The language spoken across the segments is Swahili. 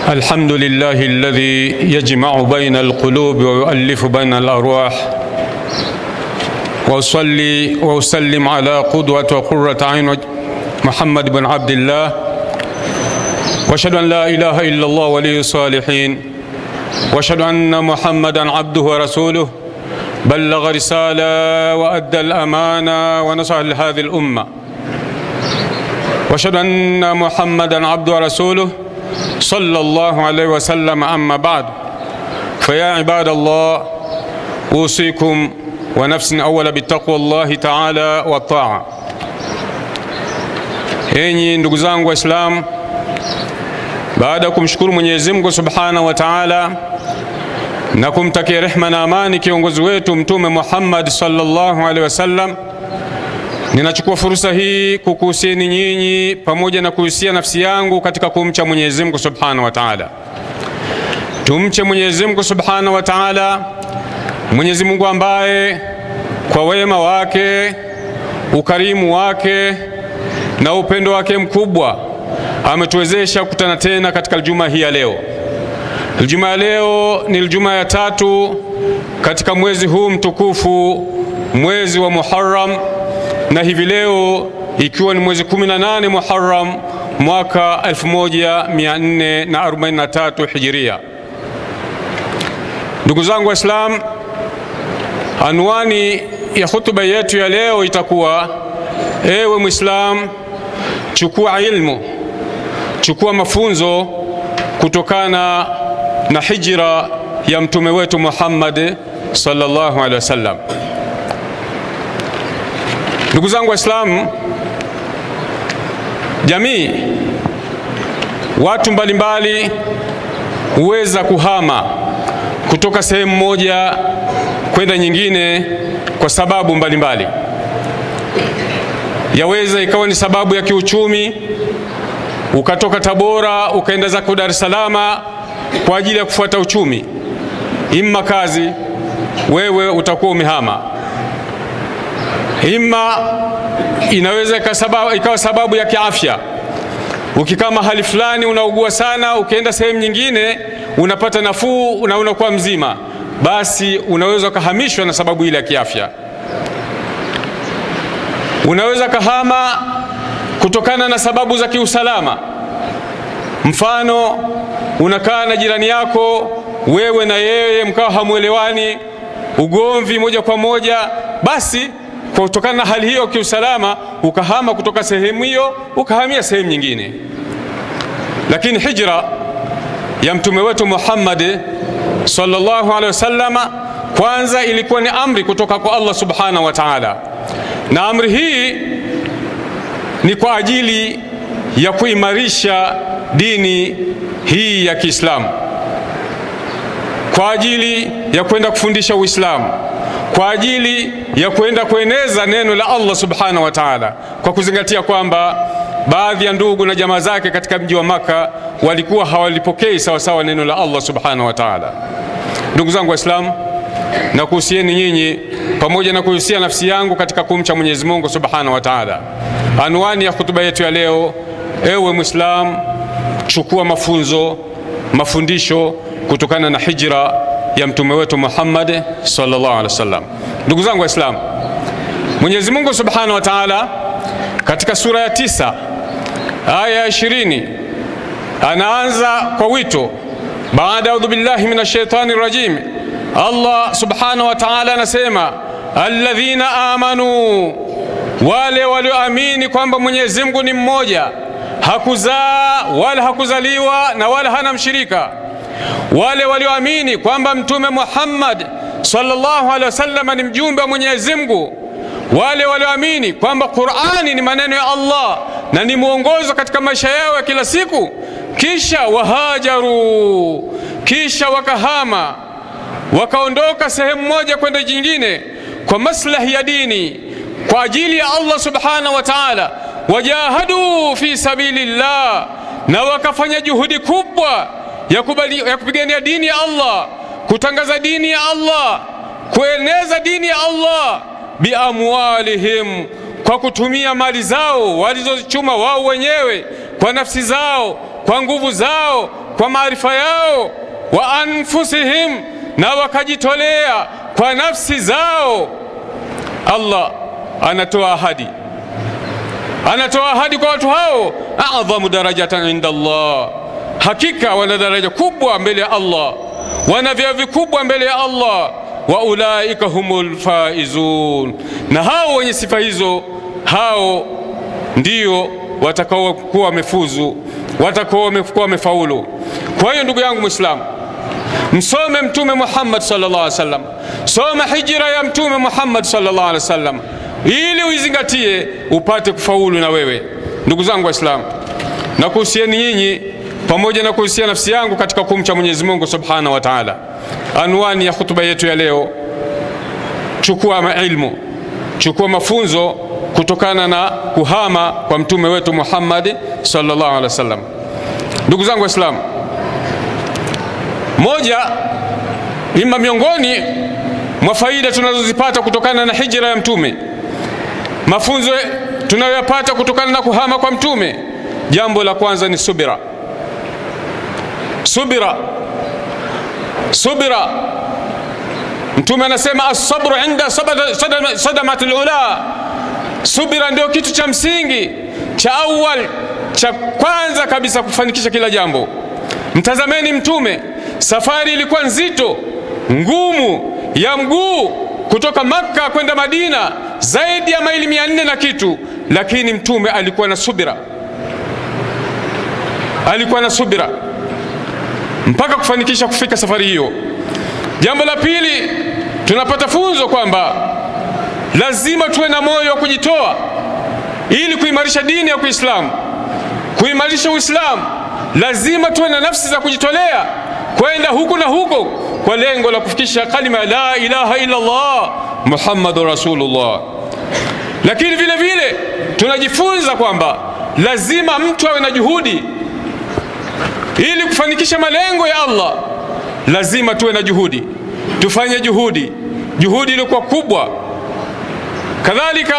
الحمد لله الذي يجمع بين القلوب ويؤلف بين الأرواح، وأصلي وأسلم على قدوة وقرة عين محمد بن عبد الله، وأشهد أن لا إله إلا الله ولي الصالحين، وأشهد أن محمدا عبده ورسوله بلغ رسالة وأدى الأمانة ونصح لهذه الأمة، وأشهد أن محمدا عبده ورسوله صلى الله عليه وسلم. أما بعد، فيا عباد الله، أوصيكم ونفس أولا بتقوى الله تعالى والطاعة. Enyi ndugu zangu Waislamu, baada ya kumshukuru Mwenyezi Mungu Subhanahu wa Ta'ala na kumtakia rehema na amani kiongozi wetu Mtume Muhammad sallallahu alaihi wasallam, ninachukua fursa hii kukuhusieni nyinyi pamoja na kuhusia nafsi yangu katika kumcha Mwenyezi Mungu Subhanahu wa Ta'ala. Tumche Mwenyezi Mungu Subhanahu wa Ta'ala, Mwenyezi Mungu ambaye kwa wema wake, ukarimu wake na upendo wake mkubwa ametuwezesha kukutana tena katika Ijumaa hii ya leo. Ijumaa ya leo ni Ijumaa ya 3 katika mwezi huu mtukufu, mwezi wa Muharram, na hivi leo ikiwa ni mwezi 18 Muharram mwaka 1443 Hijiria. Ndugu zangu Waislamu, anwani ya hutuba yetu ya leo itakuwa: ewe Muislam, chukua ilmu, chukua mafunzo kutokana na hijra ya mtume wetu Muhammad sallallahu alaihi wasallam. Ndugu zangu Waislamu, jamii, watu mbalimbali huweza kuhama kutoka sehemu moja kwenda nyingine kwa sababu mbalimbali. Yaweza ikawa ni sababu ya kiuchumi, ukatoka Tabora ukaenda zako Dar es Salaam kwa ajili ya kufuata uchumi, imma kazi, wewe utakuwa umehama. Imma inaweza ikawa sababu ya kiafya, ukikaa mahali fulani unaugua sana, ukienda sehemu nyingine unapata nafuu na unakuwa mzima, basi unaweza kuhamishwa na sababu ile ya kiafya. Unaweza kahama kutokana na sababu za kiusalama. Mfano, unakaa na jirani yako, wewe na yeye mkawa hamuelewani, ugomvi moja kwa moja, basi kutokana na hali hiyo kiusalama ukahama kutoka sehemu hiyo ukahamia sehemu nyingine. Lakini hijra ya mtume wetu Muhammad sallallahu alaihi wasallam kwanza ilikuwa ni amri kutoka kwa Allah Subhanahu wa Ta'ala, na amri hii ni kwa ajili ya kuimarisha dini hii ya Kiislamu, kwa ajili ya kwenda kufundisha Uislamu, kwa ajili ya kwenda kueneza neno la Allah Subhanahu wa Ta'ala, kwa kuzingatia kwamba baadhi ya ndugu na jamaa zake katika mji wa Maka walikuwa hawalipokei sawa sawa neno la Allah Subhanahu wa Ta'ala. Ndugu zangu Waislamu, na kuhusieni nyinyi pamoja na kuhusia nafsi yangu katika kumcha Mwenyezi Mungu Subhanahu wa Ta'ala. Anwani ya hutuba yetu ya leo: ewe Muislam, chukua mafundisho kutokana na hijra ya mtume wetu Muhammad sallallahu alaihi wasallam. Ndugu zangu Waislamu, Mwenyezi Mungu Subhanahu wa Ta'ala katika sura ya 9 aya ya 20 anaanza kwa wito. Baada a'udhu billahi minash shaitani rajim, Allah Subhanahu wa Ta'ala anasema: alladhina amanu, wale walioamini kwamba Mwenyezi Mungu ni mmoja, hakuzaa wala hakuzaliwa na wala hana mshirika. Wale walioamini kwamba mtume Muhammad sallallahu alaihi wasallam ni mjumbe wa Mwenyezi Mungu. Wale walioamini kwamba Qur'ani ni maneno ya Allah na ni mwongozo katika maisha yao ya kila siku. Kisha wahajaru, kisha wakahama, wakaondoka sehemu moja kwenda nyingine kwa maslahi ya dini, kwa ajili ya Allah Subhanahu wa Ta'ala. Wajahadu fi sabilillah, na wakafanya juhudi kubwa ya kupigania dini ya Allah, kutangaza dini ya Allah, kueneza dini ya Allah biamwalihim, kwa kutumia mali zao walizozichuma wao wenyewe, kwa nafsi zao, kwa nguvu zao, kwa maarifa yao, wa anfusihim, na wakajitolea kwa nafsi zao. Allah anatoa ahadi kwa watu hao, a'dhamu darajatan inda Allah, hakika wana daraja kubwa mbele ya Allah, wana vyeo vikubwa mbele ya Allah. Wa ulaika humul faizun, na hao wenye sifa hizo, hao ndio watakao kuwa wamefuzu, watakao kuwa wamefaulu. Kwa hiyo ndugu yangu Muislamu, msome Mtume Muhammad sallallahu alaihi wasallam, soma hijra ya Mtume Muhammad sallallahu alaihi wasallam, ili uizingatie upate kufaulu na wewe. Ndugu zangu Waislamu, na kuhusieni nyinyi pamoja na kuhusia nafsi yangu katika kumcha Mwenyezi Mungu Subhanahu wa Ta'ala. Anwani ya hutuba yetu ya leo, chukua ilmu, chukua mafunzo kutokana na kuhama kwa mtume wetu Muhammad sallallahu alaihi wasallam. Ndugu zangu Waislamu, moja ima miongoni mwa faida tunazozipata kutokana na hijra ya mtume, mafunzo tunayoyapata kutokana na kuhama kwa mtume, jambo la kwanza ni subira. Mtume anasema as-sabru inda sadamatil ula, subira ndio kitu cha msingi cha awal, cha kwanza kabisa kufanikisha kila jambo. Mtazameni mtume, safari ilikuwa nzito, ngumu, ya mguu kutoka Makka kwenda Madina, zaidi ya maili 400 na kitu, lakini mtume alikuwa na subira mpaka kufanikisha kufika safari hiyo. Jambo la pili, tunapata funzo kwamba lazima tuwe na moyo wa kujitoa ili kuimarisha dini ya Uislamu, kuimarisha Uislamu. Lazima tuwe na nafsi za kujitolea kwenda huku na huko kwa lengo la kufikisha kalima la ilaha illa Allah Muhammadur Rasulullah. Lakini vile vile tunajifunza kwamba lazima mtu awe na juhudi ili kufanikisha malengo ya Allah. Lazima tuwe na juhudi, tufanye juhudi ilikuwa kubwa. Kadhalika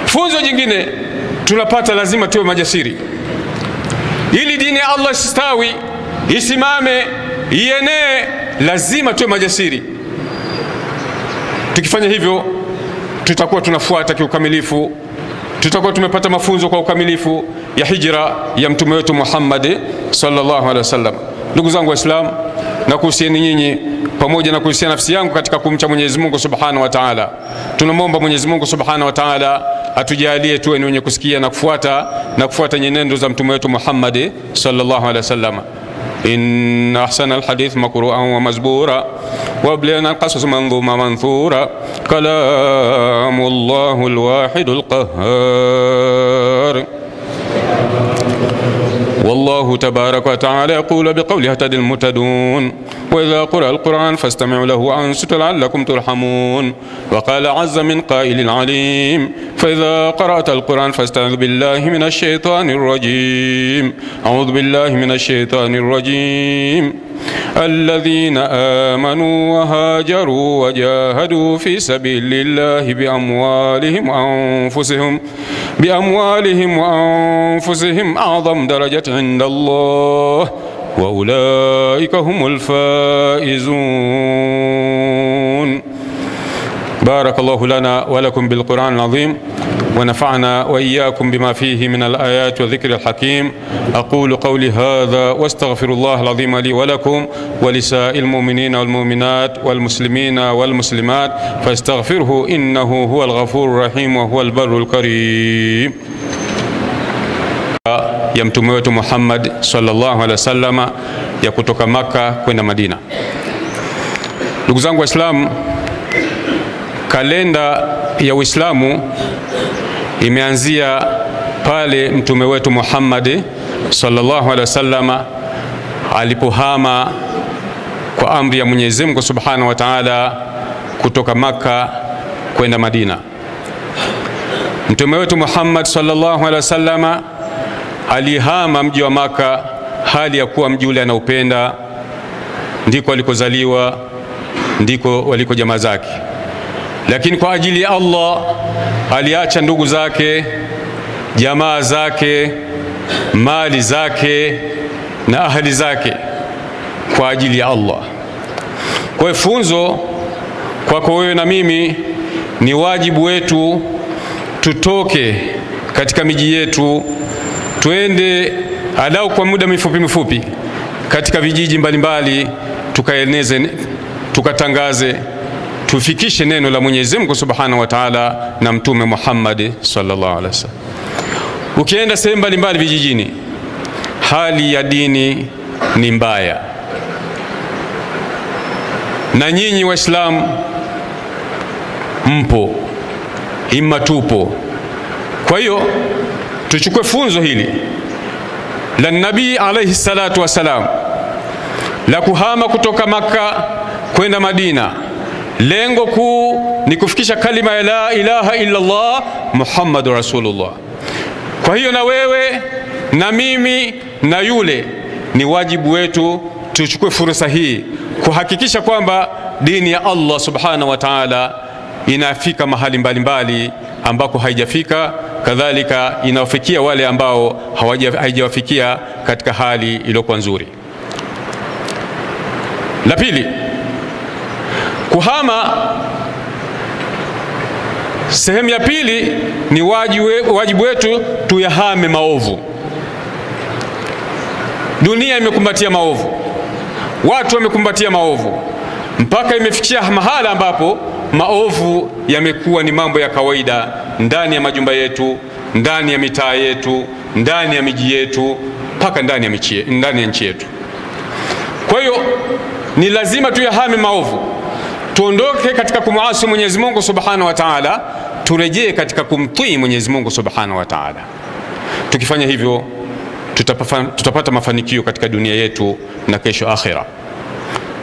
funzo jingine tunapata, lazima tuwe majasiri ili dini ya Allah istawi, isimame, ienee. Lazima tuwe majasiri. Tukifanya hivyo, tutakuwa tunafuata kiukamilifu, tutakuwa tumepata mafunzo kwa ukamilifu ya hijra ya mtume wetu Muhammad sallallahu alaihi wasallam. Ndugu zangu Waislamu, na kuhusieni nyinyi pamoja na kuhusia nafsi yangu katika kumcha Mwenyezi Mungu Subhanahu wa Ta'ala, tunamwomba Mwenyezi Mungu Subhanahu wa Ta'ala atujalie tuwe ni wenye kusikia na kufuata nyenendo za mtume wetu Muhammad sallallahu alaihi wasallam. إن أحسن الحديث مقروءا ومزبورا وأبلغنا القصص منظوما منثورا كلام الله الواحد القهار. والله تبارك وتعالى يقول بقوله اهتدى المهتدون وإذا قرأ القرآن فاستمعوا له وأنصتوا لعلكم ترحمون. وقال عز من قائل عليم فإذا قرأت القرآن فاستعذ بالله من الشيطان الرجيم. أعوذ بالله من الشيطان الرجيم. الذين آمنوا وهاجروا وجاهدوا في سبيل الله بأموالهم وأنفسهم أعظم درجة عند الله وأولئك هم الفائزون. بارك الله لنا ولكم بالقرآن العظيم ونفعنا وإياكم بما فيه من الآيات والذكر الحكيم. أقول قولي هذا واستغفر الله العظيم لي ولكم ولسائر المؤمنين والمؤمنات والمسلمين والمسلمات فاستغفره إنه هو الغفور الرحيم وهو البر الكريم. ya mtume wetu Muhammad sallallahu alaihi wasallam ya kutoka Makka kwenda Madina. Ndugu zangu Waislamu, kalenda ya Uislamu imeanzia pale mtume wetu Muhammad sallallahu alaihi wasallam alipohama kwa amri ya Mwenyezi Mungu Subhanahu wa Ta'ala kutoka Makka kwenda Madina. Mtume wetu Muhammad sallallahu alaihi wasallam alihama mji wa Makka hali ya kuwa mji ule anaupenda, ndiko alikozaliwa, ndiko waliko jamaa zake. Lakini kwa ajili ya Allah aliacha ndugu zake, jamaa zake, mali zake, na ahali zake kwa ajili ya Allah. Kwa funzo kwako wewe na mimi, ni wajibu wetu tutoke katika miji yetu, twende alau kwa muda mifupi katika vijiji mbalimbali, tukaeneze, tukatangaze, tufikishe neno la Mwenyezi Mungu Subhanahu wa Ta'ala na Mtume Muhammad sallallahu alaihi wasallam. Ukienda sehemu mbalimbali vijijini, hali ya dini ni mbaya, na nyinyi Waislamu mpo imma tupo. Kwa hiyo tuchukue funzo hili la Nabii alayhi salatu wasalam la kuhama kutoka Makka kwenda Madina. Lengo kuu ni kufikisha kalima ya la ilaha illa Allah Muhammadur Rasulullah. Kwa hiyo na wewe na mimi na yule, ni wajibu wetu tuchukue fursa hii kuhakikisha kwamba dini ya Allah subhanahu wa ta'ala inafika mahali mbalimbali ambako haijafika, kadhalika inawafikia wale ambao haijawafikia katika hali iliyokuwa nzuri. La pili, kuhama, sehemu ya pili ni wajibu wetu tuyahame maovu. Dunia imekumbatia maovu, watu wamekumbatia maovu, mpaka imefikia mahala ambapo maovu yamekuwa ni mambo ya kawaida ndani ya majumba yetu, ndani ya mitaa yetu, ndani ya miji yetu, mpaka ndani ya nchi yetu. Kwa hiyo ni lazima tuyahame maovu, tuondoke katika kumuasi Mwenyezi Mungu Subhanahu wa Ta'ala, turejee katika kumtii Mwenyezi Mungu Subhanahu wa Ta'ala. Tukifanya hivyo tutapata mafanikio katika dunia yetu na kesho akhira.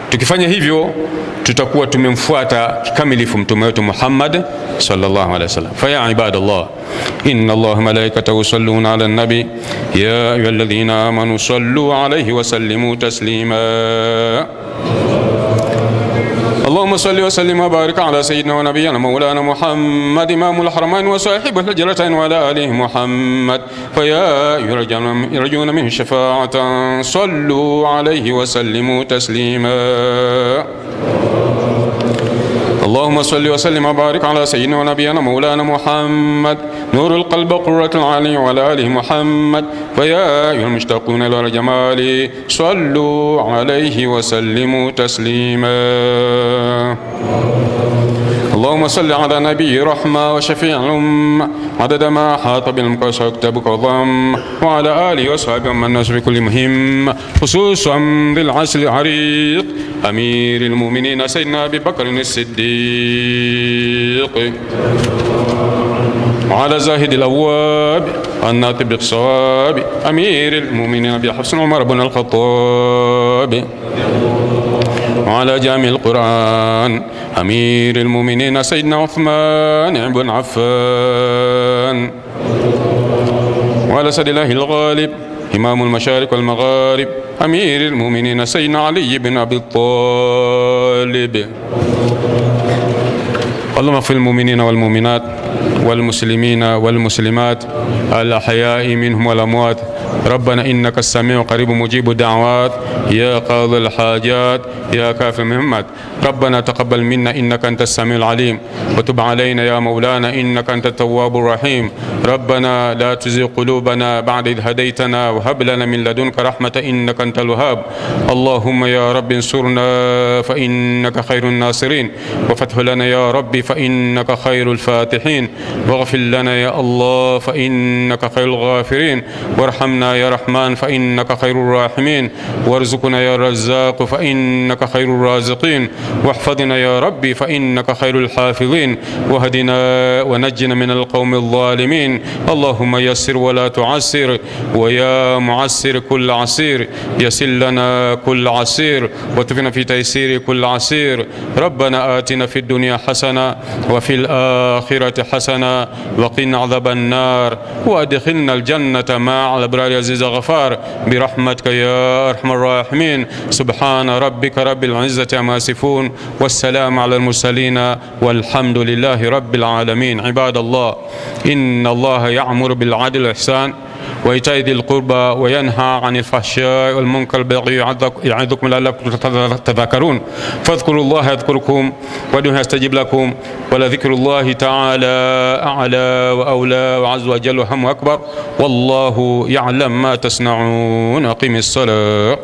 Tukifanya hivyo tutakuwa tumemfuata kikamilifu mtume wetu Muhammad sallallahu alaihi wasallam. Fa ya ibadallah, inna Allaha malaikatahu yusalluna ala nabi ya ayyuhalladhina amanu sallu alayhi wa sallimu taslima. اللهم صل وسلم وبارك على سيدنا ونبينا مولانا محمد إمام الحرمين وصاحب الهجرتين وعلى آله محمد. فيا يرجون منه الشفاعة صلوا عليه وسلموا تسليما. اللهم صل وسلم وبارك على سيدنا ونبينا مولانا محمد نور القلب قرة العين وعلى آله محمد. فيا أيها المشتاقون إلى جماله صلوا عليه وسلموا تسليما. اللهم صل على نبي رحمة وشفيع الأمة عدد ما حاط بالمقاس وكتابك وضم، وعلى آله وصحبه من الناس بكل مهم، خصوصا بالعسل العريق أمير المؤمنين سيدنا أبي بكر الصديق، وعلى زاهد الأواب الناطق بالصواب أمير المؤمنين أبي حفص عمر بن الخطاب، وعلى جامع القرآن أمير المؤمنين سيدنا عثمان بن عفان، وعلى سيد الله الغالب إمام المشارق والمغارب أمير المؤمنين سيدنا علي بن أبي طالب. اللهم اغفر المؤمنين والمؤمنات والمسلمين والمسلمات الأحياء منهم والأموات. ربنا إنك السميع قريب مجيب الدعوات يا قاضي الحاجات يا كافي المهمات. ربنا تقبل منا إنك أنت السميع العليم، وتب علينا يا مولانا إنك أنت التواب الرحيم. ربنا لا تزغ قلوبنا بعد إذ هديتنا وهب لنا من لدنك رحمة إنك أنت الوهاب. اللهم يا رب انصرنا فإنك خير الناصرين، وفتح لنا يا رب فإنك خير الفاتحين، واغفر لنا يا الله فإنك خير الغافرين، وارحمنا يا رحمن فإنك خير الراحمين، وارزقنا يا رزاق فإنك خير الرازقين، واحفظنا يا ربي فإنك خير الحافظين، واهدنا ونجنا من القوم الظالمين. اللهم يسر ولا تعسر، ويا معسر كل عسير يسر لنا كل عسير، وتفنا في تيسير كل عسير. ربنا آتنا في الدنيا حسنة وفي الآخرة حسنة وقنا عذاب النار، وأدخلنا الجنة مع الأبرار العزيز غفار برحمتك يا أرحم الراحمين. سبحان ربك رب العزة عما يصفون، والسلام على المرسلين، والحمد لله رب العالمين. عباد الله، إن الله يأمر بالعدل والإحسان وإيتاء ذي القربى وينهى عن الفحشاء والمنكر والبغي يعظكم لعلكم تذكرون فاذكروا الله يذكركم وادعوه يستجب لكم ولذكر الله تعالى أعلى وأولى وعز وجل وهم أكبر والله يعلم ما تصنعون. أقم الصلاة.